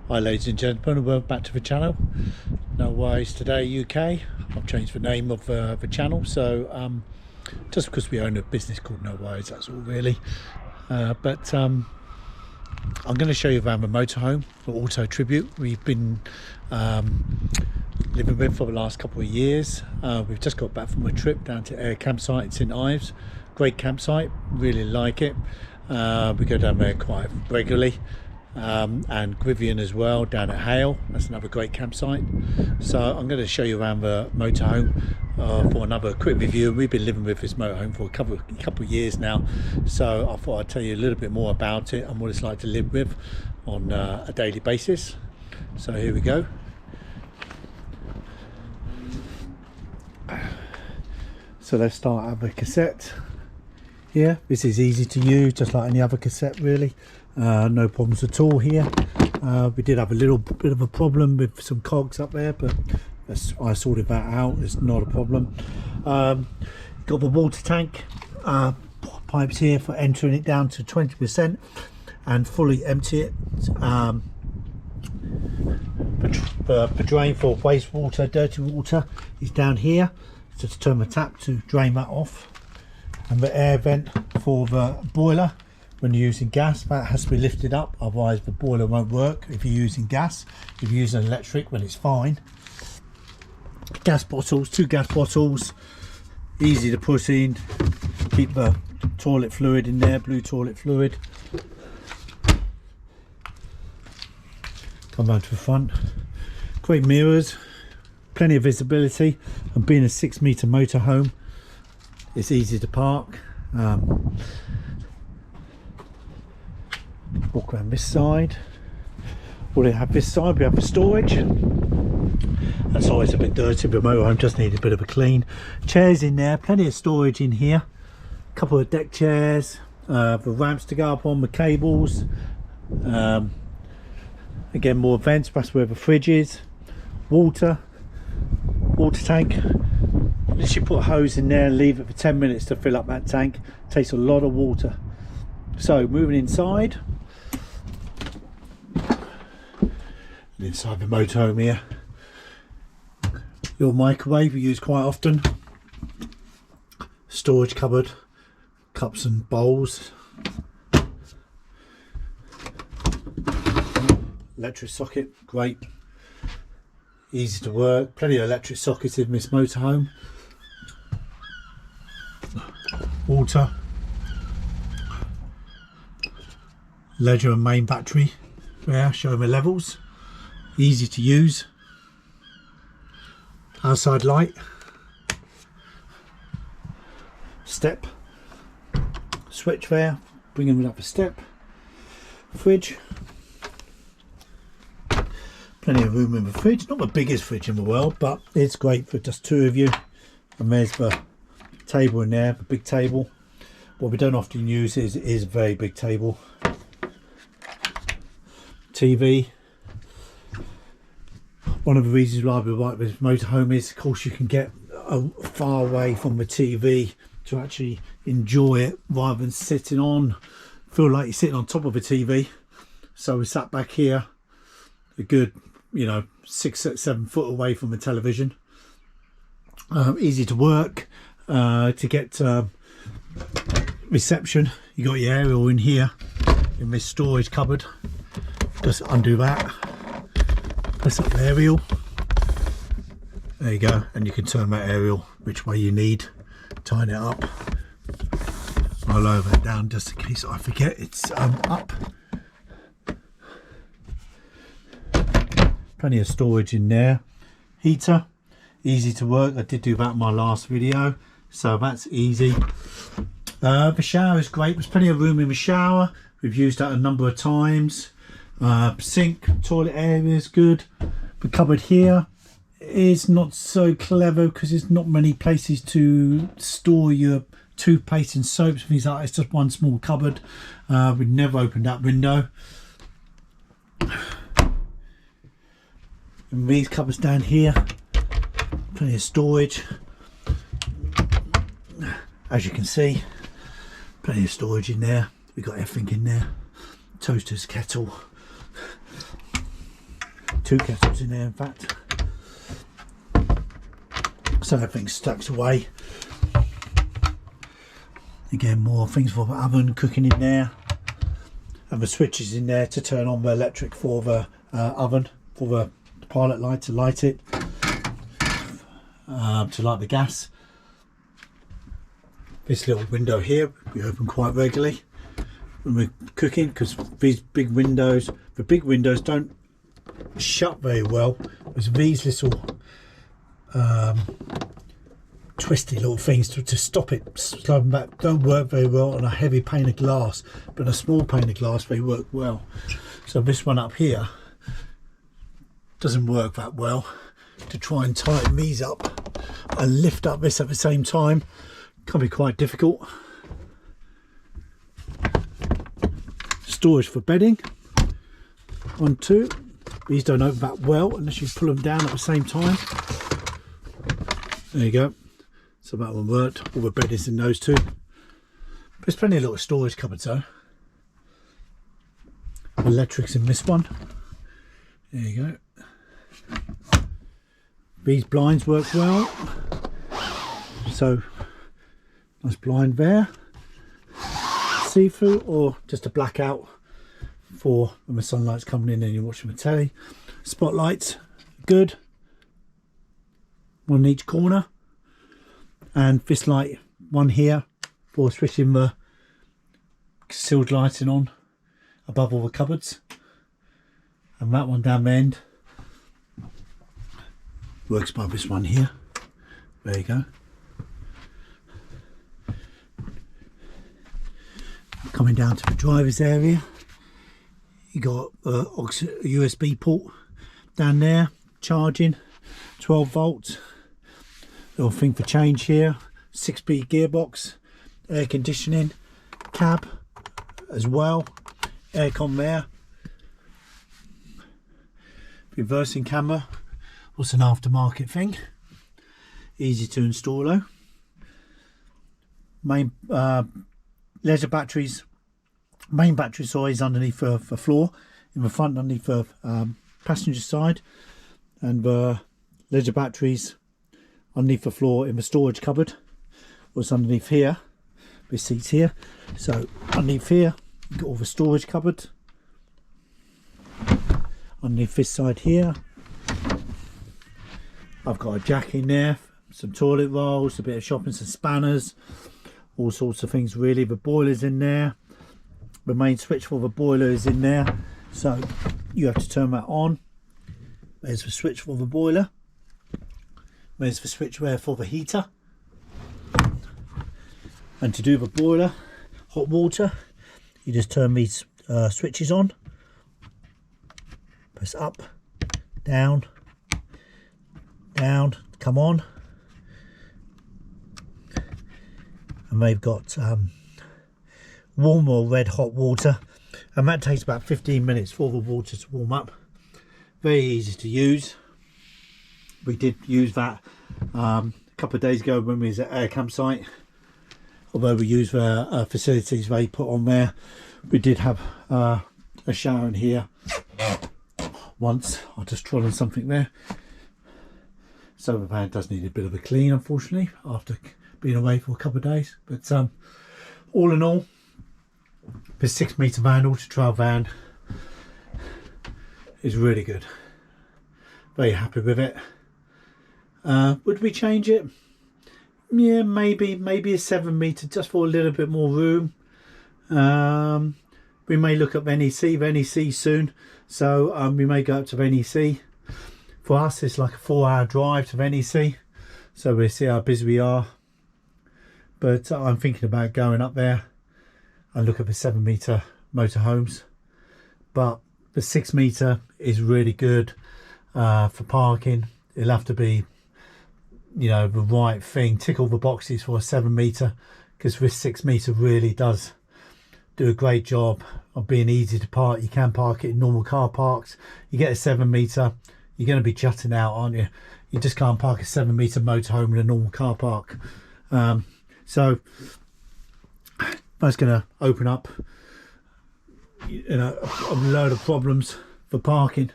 Hi ladies and gentlemen, welcome back to the channel. No Wires Today UK. I've changed the name of the channel, so just because we own a business called No Wires, that's all really. I'm going to show you around the motorhome, the Auto Tribute we've been living with for the last couple of years. We've just got back from a trip down to Air Campsite in St Ives. Great campsite, really like it. We go down there quite regularly. And Grivian as well down at Hale, that's another great campsite. So I'm going to show you around the motorhome for another quick review. We've been living with this motorhome for a couple of years now, so I thought I'd tell you a little bit more about it and what it's like to live with on a daily basis. So here we go. So let's start at the cassette here. This is easy to use, just like any other cassette really. No problems at all here. We did have a little bit of a problem with some cogs up there, but I sorted that out. It's not a problem. Got the water tank pipes here for entering it down to 20% and fully empty it. The drain for wastewater, dirty water, is down here. Just turn the tap to drain that off. And the air vent for the boiler, when you're using gas, that has to be lifted up, otherwise the boiler won't work if you're using gas. If you're using electric, well, it's fine. Gas bottles, 2 gas bottles, easy to put in. Keep the toilet fluid in there, blue toilet fluid. Come round to the front. Great mirrors, plenty of visibility, and being a 6-metre motorhome, it's easy to park. Walk around this side. We have this side, we have the storage. That's always a bit dirty, but motorhome just need a bit of a clean. Chairs in there, plenty of storage in here. A couple of deck chairs, the ramps to go up on, the cables. Again, more vents, that's where the fridge is. Water tank. Literally put a hose in there and leave it for 10 minutes to fill up that tank. Takes a lot of water. So moving inside the motorhome here, your microwave we use quite often, storage cupboard, cups and bowls, electric socket, great, easy to work, plenty of electric sockets in this motorhome. Water, ledger and main battery there, showing the levels, easy to use. Outside light, step, switch there, bringing it up a step. Fridge, plenty of room in the fridge, not the biggest fridge in the world, but it's great for just 2 of you. And there's the table in there, the big table. What we don't often use is a very big table. TV. One of the reasons why we like this motorhome is, of course, you can get far away from the TV to actually enjoy it rather than feel like you're sitting on top of a TV. So we sat back here a good 6-7 foot away from the television. Easy to work, to get reception. You got your aerial in here in this storage cupboard. Just undo that, press up the aerial, there you go, and you can turn that aerial which way you need, tighten it up. I'll lower it down just in case I forget it's up. Plenty of storage in there. Heater, easy to work. I did do that in my last video, so that's easy. The shower is great, there's plenty of room in the shower. We've used that a number of times. Sink, toilet area is good. The cupboard here is not so clever because there's not many places to store your toothpaste and soaps and things like that. It's just one small cupboard. We've never opened that window. And these cupboards down here, plenty of storage. As you can see, plenty of storage in there. We've got everything in there. Toasters, kettle, 2 kettles in there in fact, so everything's stacked away. Again, more things for the oven, cooking in there, and the switches in there to turn on the electric for the oven, for the pilot light to light it, to light the gas. This little window here we open quite regularly when we're cooking, because these big windows, the big windows don't shut very well. There's these little twisty little things to stop it sliding back, don't work very well on a heavy pane of glass, but a small pane of glass they work well. So this one up here doesn't work that well. To try and tighten these up and lift up this at the same time can be quite difficult. Storage for bedding, 1, 2. These don't open that well unless you pull them down at the same time. There you go. So that one worked. All the bed is in those two. There's plenty of little storage cupboards though. Electrics in this one. There you go. These blinds work well. So nice blind there. See-through or just a blackout for when the sunlight's coming in and you're watching the telly. Spotlights, good. One in each corner. And this light, one here for switching the sealed lighting on above all the cupboards, and that one down the end works by this one here. There you go. Coming down to the driver's area, you got a USB port down there, charging, 12 volts. Little thing for change here, 6-speed gearbox, air conditioning, cab as well, aircon there, reversing camera, what's an aftermarket thing, easy to install though. Main leisure batteries, main battery size underneath the floor, in the front underneath the passenger side, and the leisure batteries underneath the floor in the storage cupboard. What's underneath here, this seat's here, so underneath here you've got all the storage cupboard. Underneath this side here I've got a jack in there, some toilet rolls, a bit of shopping, some spanners, all sorts of things really. The boiler's in there, the main switch for the boiler is in there, so you have to turn that on. There's the switch for the boiler. There's the switch there for the heater. And to do the boiler, hot water, you just turn these switches on. Press up, down, down, come on. And they've got warm or red hot water. And that takes about 15 minutes for the water to warm up. Very easy to use. We did use that a couple of days ago when we was at our campsite. Although we used the facilities they put on there, we did have a shower in here once. I just trod on something there. So the van does need a bit of a clean, unfortunately, after being away for a couple of days. But all in all, the 6-metre van, autotrail van, is really good. Very happy with it. Would we change it? Yeah, maybe a 7-metre just for a little bit more room. We may look at NEC soon, so we may go up to NEC. For us it's like a 4-hour drive to NEC, so we'll see how busy we are. But I'm thinking about going up there and look at the 7-metre motorhomes. But the 6-metre is really good for parking. It'll have to be, you know, the right thing, tick all the boxes for a 7-metre, because this 6-metre really does do a great job of being easy to park. You can park it in normal car parks. You get a 7-metre, you're going to be jutting out, aren't you? You just can't park a 7-metre motorhome in a normal car park. So that's going to open up, you know, a load of problems for parking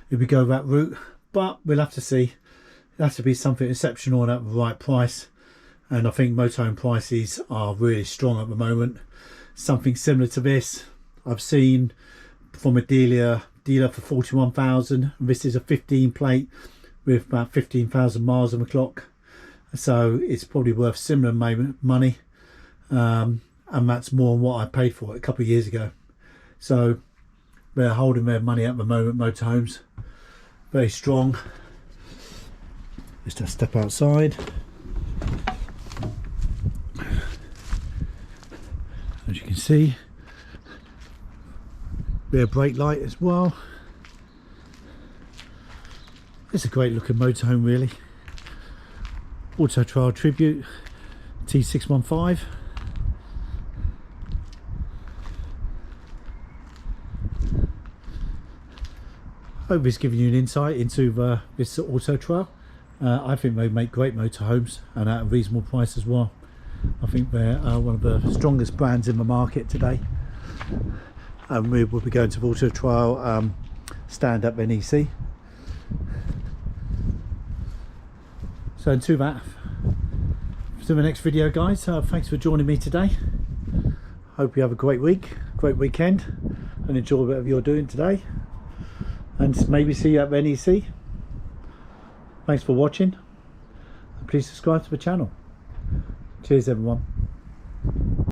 if we go that route, but we'll have to see. It has to be something exceptional and at the right price, and I think motorhome prices are really strong at the moment. Something similar to this I've seen from a dealer for 41,000. This is a 15 plate with about 15,000 miles on the clock, so it's probably worth similar money, and that's more than what I paid for it a couple of years ago. So they're holding their money at the moment, motorhomes. Very strong. Just a step outside. As you can see, rear brake light as well. It's a great looking motorhome, really. Autotrail Tribute T615. Hope it's giving you an insight into this Autotrail. I think they make great motorhomes and at a reasonable price as well. I think they're one of the strongest brands in the market today. And we will be going to the Autotrail stand-up NEC. So to that, to the next video, guys. Thanks for joining me today. Hope you have a great week, great weekend, and enjoy whatever you're doing today. And maybe see you at the NEC. Thanks for watching. Please subscribe to the channel. Cheers, everyone.